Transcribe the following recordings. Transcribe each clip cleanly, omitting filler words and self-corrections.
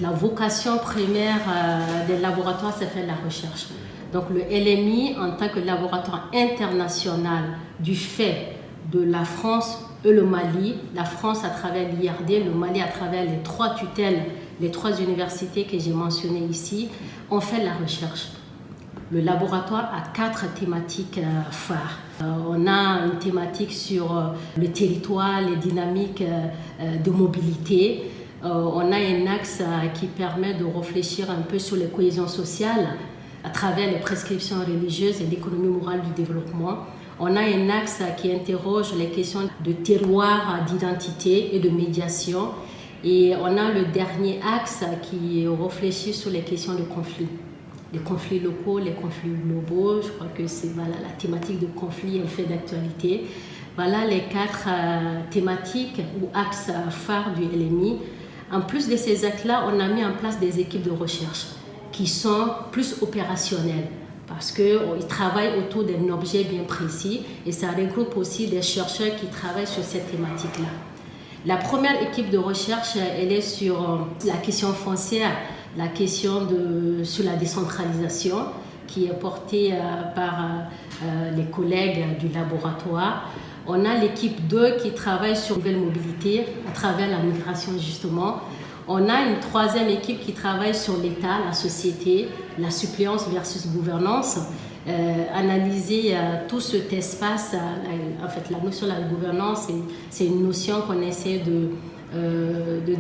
la vocation primaire des laboratoires, c'est faire la recherche. Donc le LMI, en tant que laboratoire international du fait de la France et le Mali, la France à travers l'IRD, le Mali à travers les 3 tutelles, les 3 universités que j'ai mentionnées ici, on fait la recherche. Le laboratoire a 4 thématiques phares. On a une thématique sur le territoire, les dynamiques de mobilité. On a un axe qui permet de réfléchir un peu sur les cohésions sociales à travers les prescriptions religieuses et l'économie morale du développement. On a un axe qui interroge les questions de terroir, d'identité et de médiation. Et on a le dernier axe qui réfléchit sur les questions de conflit. Les conflits locaux, les conflits globaux, je crois que c'est la thématique de conflit, elle fait d'actualité. Voilà les 4 thématiques ou axes phares du LMI. En plus de ces axes-là, on a mis en place des équipes de recherche qui sont plus opérationnelles parce qu'ils travaillent autour d'un objet bien précis et ça regroupe aussi des chercheurs qui travaillent sur cette thématique-là. La première équipe de recherche, elle est sur la question foncière, la question sur la décentralisation qui est portée par les collègues du laboratoire. On a l'équipe 2 qui travaille sur la nouvelle mobilité à travers la migration justement. On a une 3e équipe qui travaille sur l'État, la société, la suppléance versus gouvernance, analyser tout cet espace. En fait, la notion de la gouvernance, c'est une notion qu'on essaie de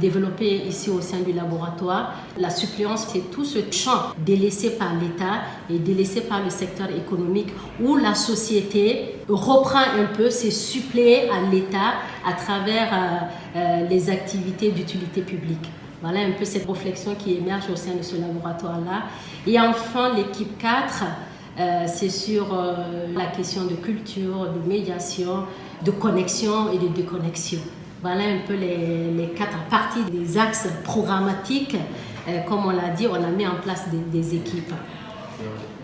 développer ici au sein du laboratoire. La suppléance, c'est tout ce champ délaissé par l'État et délaissé par le secteur économique où la société reprend un peu, c'est suppléé à l'État à travers les activités d'utilité publique. Voilà un peu cette réflexion qui émerge au sein de ce laboratoire-là. Et enfin, l'équipe 4, c'est sur la question de culture, de médiation, de connexion et de déconnexion. Voilà un peu les 4 parties des axes programmatiques. Comme on l'a dit, on a mis en place des équipes.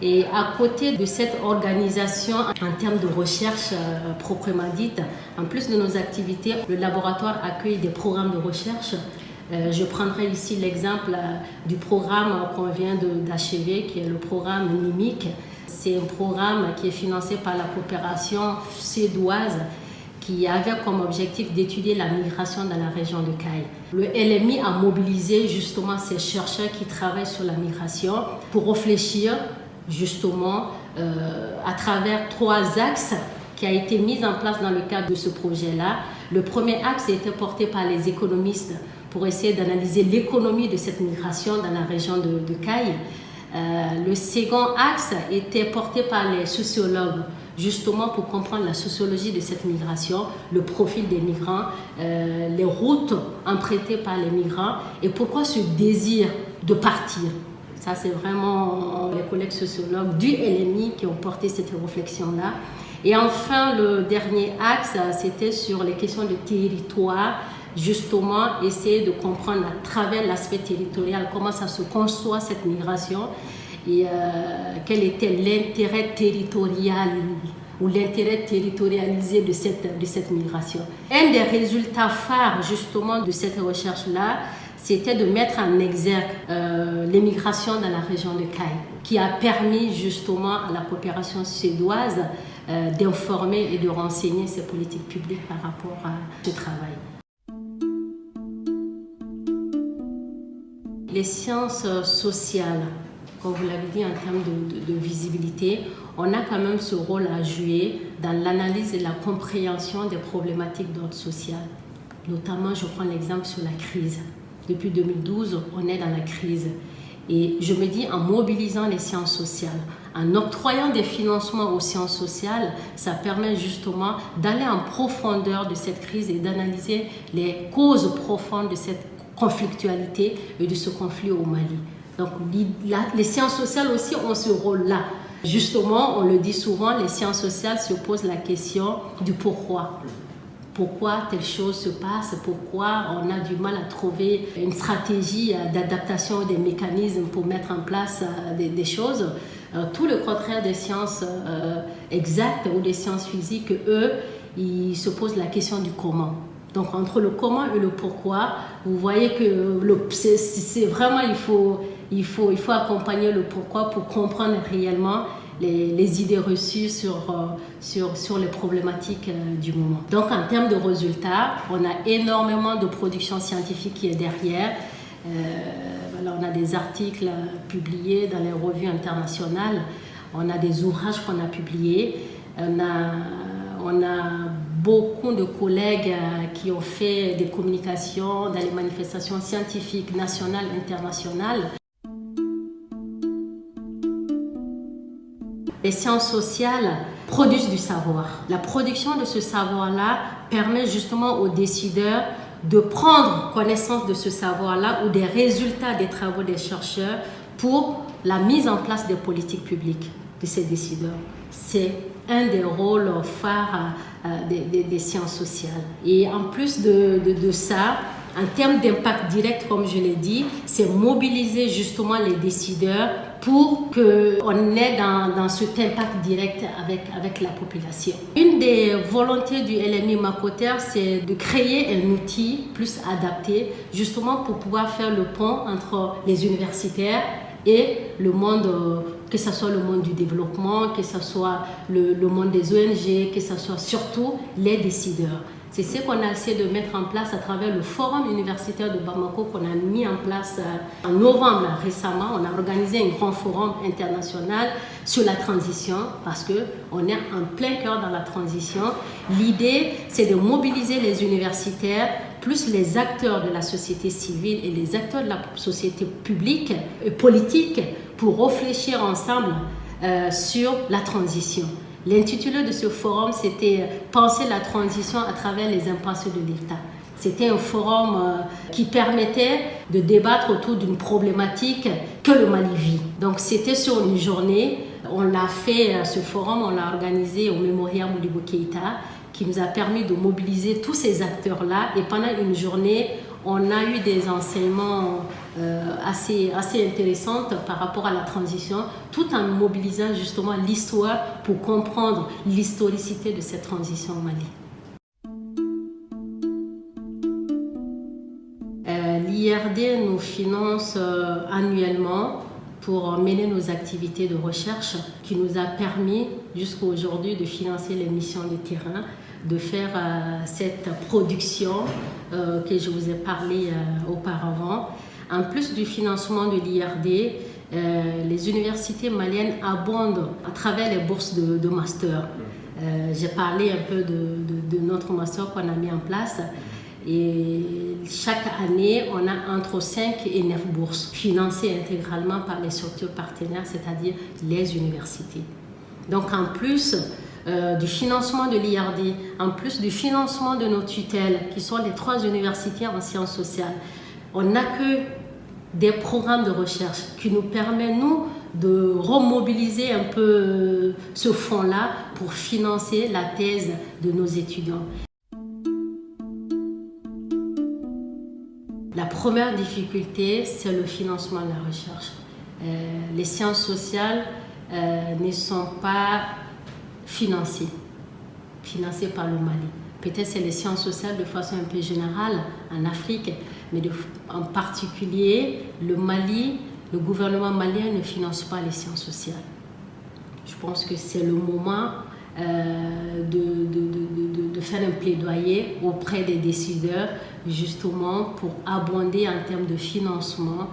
Et à côté de cette organisation en termes de recherche proprement dite, en plus de nos activités, le laboratoire accueille des programmes de recherche. Je prendrai ici l'exemple du programme qu'on vient d'achever, qui est le programme NIMIC. C'est un programme qui est financé par la coopération suédoise qui avait comme objectif d'étudier la migration dans la région de Caille. Le LMI a mobilisé justement ces chercheurs qui travaillent sur la migration pour réfléchir justement à travers 3 axes qui a été mis en place dans le cadre de ce projet-là. Le premier axe a été porté par les économistes pour essayer d'analyser l'économie de cette migration dans la région de Caille. Le second axe était porté par les sociologues, justement pour comprendre la sociologie de cette migration, le profil des migrants, les routes empruntées par les migrants et pourquoi ce désir de partir. Ça, c'est vraiment les collègues sociologues du LMI qui ont porté cette réflexion-là. Et enfin, le dernier axe, c'était sur les questions de territoire, justement essayer de comprendre à travers l'aspect territorial comment ça se conçoit cette migration et quel était l'intérêt territorial ou l'intérêt territorialisé de cette migration. Un des résultats phares justement de cette recherche-là, c'était de mettre en exergue l'immigration dans la région de Caille, qui a permis justement à la coopération suédoise d'informer et de renseigner ses politiques publiques par rapport à ce travail. Les sciences sociales, comme vous l'avez dit en termes de visibilité, on a quand même ce rôle à jouer dans l'analyse et la compréhension des problématiques d'ordre social. Notamment, je prends l'exemple sur la crise. Depuis 2012, on est dans la crise. Et je me dis, en mobilisant les sciences sociales, en octroyant des financements aux sciences sociales, ça permet justement d'aller en profondeur de cette crise et d'analyser les causes profondes de cette conflictualité et de ce conflit au Mali. Donc les sciences sociales aussi ont ce rôle-là. Justement, on le dit souvent, les sciences sociales se posent la question du pourquoi. Pourquoi telle chose se passe, pourquoi on a du mal à trouver une stratégie d'adaptation des mécanismes pour mettre en place des choses. Tout le contraire des sciences exactes ou des sciences physiques, eux, ils se posent la question du comment. Donc entre le comment et le pourquoi, vous voyez que c'est vraiment, il faut accompagner le pourquoi pour comprendre réellement les idées reçues sur les problématiques du moment. Donc en termes de résultats, on a énormément de production scientifique qui est derrière. Voilà, on a des articles publiés dans les revues internationales, on a des ouvrages qu'on a publiés, on a beaucoup de collègues qui ont fait des communications dans les manifestations scientifiques nationales et internationales. Les sciences sociales produisent du savoir. La production de ce savoir-là permet justement aux décideurs de prendre connaissance de ce savoir-là ou des résultats des travaux des chercheurs pour la mise en place des politiques publiques de ces décideurs. C'est un des rôles phares des sciences sociales. Et en plus de ça, en termes d'impact direct, comme je l'ai dit, c'est mobiliser justement les décideurs pour qu'on ait dans cet impact direct avec la population. Une des volontés du LMI Macoter, c'est de créer un outil plus adapté justement pour pouvoir faire le pont entre les universitaires et le monde, que ce soit le monde du développement, que ce soit le monde des ONG, que ce soit surtout les décideurs. C'est ce qu'on a essayé de mettre en place à travers le forum universitaire de Bamako qu'on a mis en place en novembre récemment. On a organisé un grand forum international sur la transition parce qu'on est en plein cœur dans la transition. L'idée, c'est de mobiliser les universitaires plus les acteurs de la société civile et les acteurs de la société publique et politique pour réfléchir ensemble sur la transition. L'intitulé de ce forum, c'était « Penser la transition à travers les impasses de l'État ». C'était un forum qui permettait de débattre autour d'une problématique que le Mali vit. Donc c'était sur une journée, on l'a fait, ce forum, on l'a organisé au Mémorial Modibo Keïta, qui nous a permis de mobiliser tous ces acteurs-là. Et pendant une journée, on a eu des enseignements assez intéressants par rapport à la transition, tout en mobilisant justement l'histoire pour comprendre l'historicité de cette transition au Mali. L'IRD nous finance annuellement pour mener nos activités de recherche qui nous a permis jusqu'à aujourd'hui de financer les missions de terrain, de faire cette production que je vous ai parlé auparavant. En plus du financement de l'IRD, les universités maliennes abondent à travers les bourses de master. J'ai parlé un peu de notre master qu'on a mis en place. Et chaque année, on a entre 5 et 9 bourses financées intégralement par les structures partenaires, c'est-à-dire les universités. Donc en plus du financement de l'IRD, en plus du financement de nos tutelles, qui sont les 3 universités en sciences sociales, on n'a que des programmes de recherche qui nous permettent, nous, de remobiliser un peu ce fonds-là pour financer la thèse de nos étudiants. La première difficulté, c'est le financement de la recherche. Les sciences sociales ne sont pas financées par le Mali. Peut-être c'est les sciences sociales de façon un peu générale en Afrique, mais en particulier, le Mali, le gouvernement malien ne finance pas les sciences sociales. Je pense que c'est le moment de faire un plaidoyer auprès des décideurs justement pour abonder en termes de financement,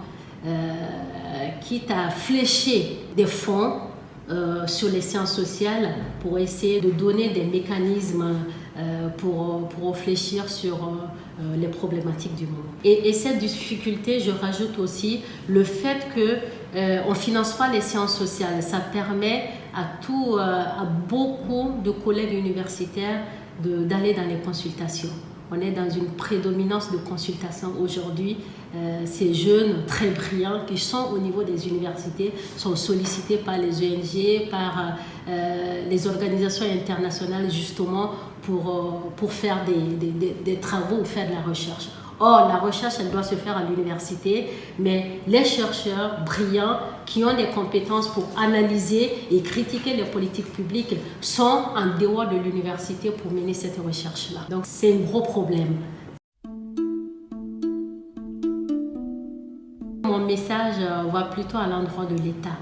quitte à flécher des fonds sur les sciences sociales pour essayer de donner des mécanismes pour réfléchir sur les problématiques du moment. Et cette difficulté, je rajoute aussi le fait qu'on ne finance pas les sciences sociales. Ça permet à beaucoup de collègues universitaires d'aller dans les consultations. On est dans une prédominance de consultation aujourd'hui. Ces jeunes très brillants qui sont au niveau des universités sont sollicités par les ONG, par les organisations internationales justement pour faire des travaux ou faire de la recherche. Or, la recherche, elle doit se faire à l'université, mais les chercheurs brillants qui ont des compétences pour analyser et critiquer les politiques publiques sont en dehors de l'université pour mener cette recherche-là. Donc, c'est un gros problème. Mon message va plutôt à l'endroit de l'État.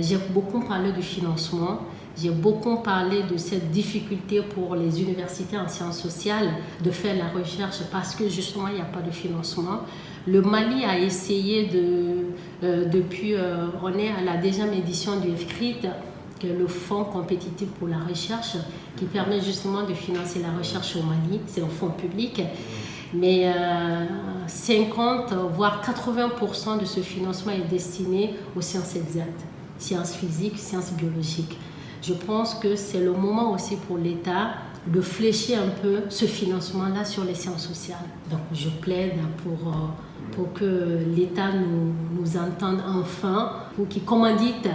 J'ai beaucoup parlé du financement. J'ai beaucoup parlé de cette difficulté pour les universités en sciences sociales de faire la recherche parce que justement il n'y a pas de financement. Le Mali a essayé depuis, on est à la 2e édition du FCRIT, que le Fonds compétitif pour la recherche, qui permet justement de financer la recherche au Mali, c'est un fonds public. Mais 50 voire 80% de ce financement est destiné aux sciences exactes, sciences physiques, sciences biologiques. Je pense que c'est le moment aussi pour l'État de flécher un peu ce financement-là sur les sciences sociales. Donc je plaide pour que l'État nous entende enfin, pour qu'il commandite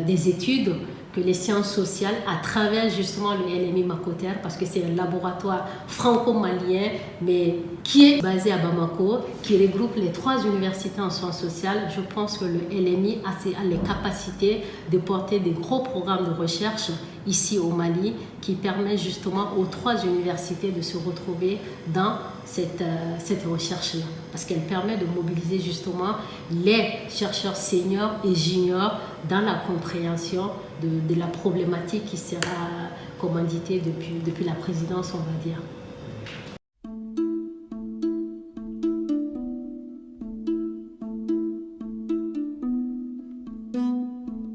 des études, que les sciences sociales, à travers justement le LMI Makoter, parce que c'est un laboratoire franco-malien, mais qui est basé à Bamako, qui regroupe les 3 universités en sciences sociales. Je pense que le LMI a les capacités de porter des gros programmes de recherche ici au Mali, qui permet justement aux 3 universités de se retrouver dans cette recherche-là, parce qu'elle permet de mobiliser justement les chercheurs seniors et juniors dans la compréhension de la problématique qui sera commanditée depuis la présidence, on va dire.